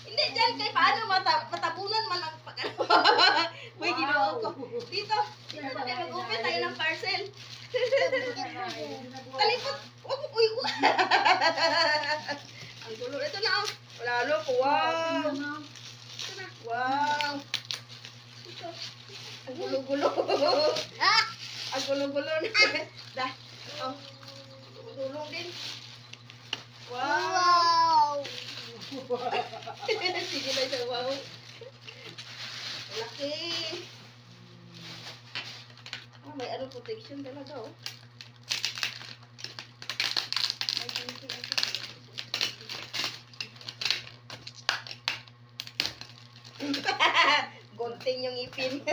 Hindi, dyan kay paano matabunan man ang pagkano. Uy, ginawa ko. Dito na kayo mag-open tayo ng parcel. Talipot. Uy, ang gulo. Ito na, oh. Wala, no? Wow. Ito na. Wow. Ito. Ang gulo-gulo. Ang gulo-gulo na. Dah. Oh. Tulong din. Wow. Sige na siya, wow. Laki. Oh, may ano protection talaga, oh. May something ito. Gunting yung ipin.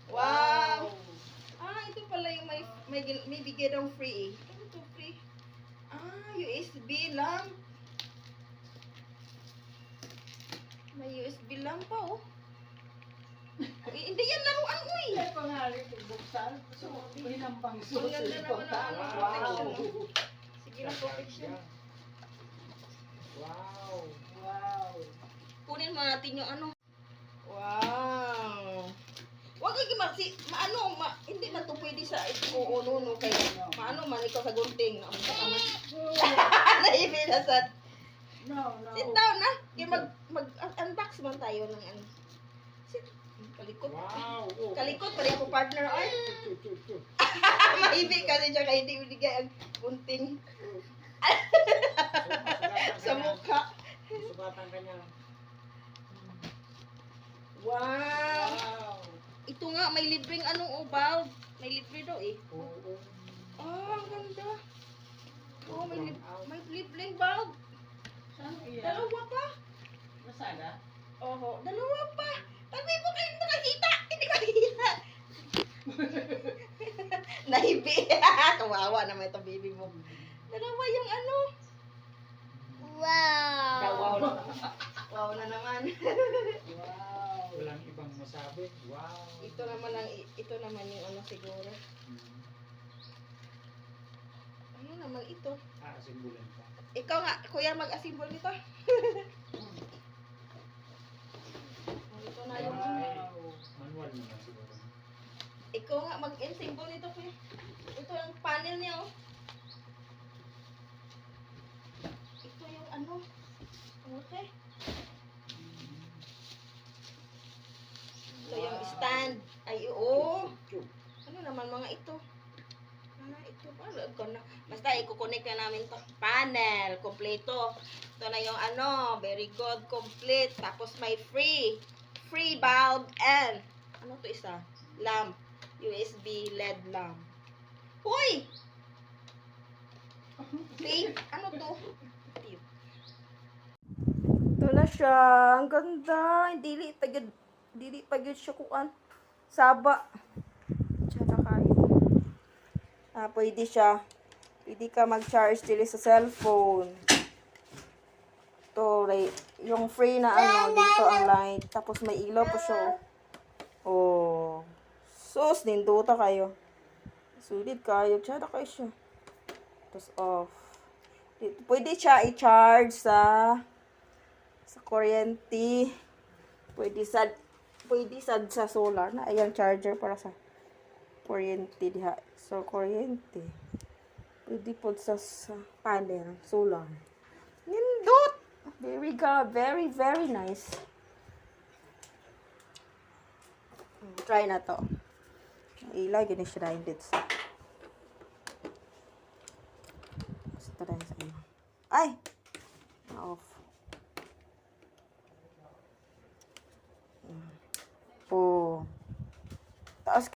Wow. Ah, ito pala yung may bigay daw free. Ano to free? Ah, USB lang. May USB lang pa, oh. Hindi yan laruan, uy. Ay, pangalit, buksan. So, hinambang Ang susi. ganda naman ang protection, oh. Sige lang protection. Wow. Wow. Kunin mo natin yung ano. Wow. Wag kay hindi man to pwede sa no kay maano man ikaw sa gunting. Ang sa kamas. Naibinasat. No. Sit down na. Kaya mag-unbox man tayo ng ano. Sit. Kalikot. Wow. Oh. Kalikot pa rin ako partner. Ay, maibig kasi siya kaya hindi binigay ang gunting sa mukha. Sugatan ka niya. Wow. Wow. Ito nga, may libreng anong bulb. May libre daw eh. Oo. Ah, ang ganda. Oh, may libreng bulb. Saan iyan? Dalawa pa. Masada? Oho, dalawa pa. Tabi mo kayo nakakita. Hindi makikita. Naibi. Kawawa naman itong baby mo. Dalawa yung ano. Wow. Wow na. Wow na naman. Wow. Walang ibang masabi. Wow. ito naman yung ano siguro. Ano naman ito? Simbulan pa. Ikaw nga, kuya, mag-assemble nito. Ito na yung Manual naman siguro. ikaw nga, mag-assemble nito, kuya. Ito yung panel niya, oh. Ito yung ano. Okay. Ito yung stand. Ay, oo. Ano naman mga ito? Ito pa. Basta i-connect na namin to. Panel. Kompleto. Ito na yung ano. Very good. Complete. Tapos may free bulb and ano to isa? Lamp. USB LED lamp. Uy! See? Ano to? Ito na siya. Ang ganda. Dili pagod siya kuan. Saba. Tsaka kayo. Pwede siya. Pwede ka mag-charge dili sa cellphone. Ito, yung free na ano, dito ang light. Tapos may ilaw pa siya. Oh. Sus, ninduta kayo. Sulit kayo. Tsaka kayo siya. Tapos off. Pwede siya i-charge sa kuryente. Pwede sa solar na ayang charger para sa kuryente diha. So kuryente. Pwede po sa panel solar. Nindot. Very very nice. Try na to. Ilaw gini siya na sa. Basta rin sa inyo. Ay! Off. Oh. Taas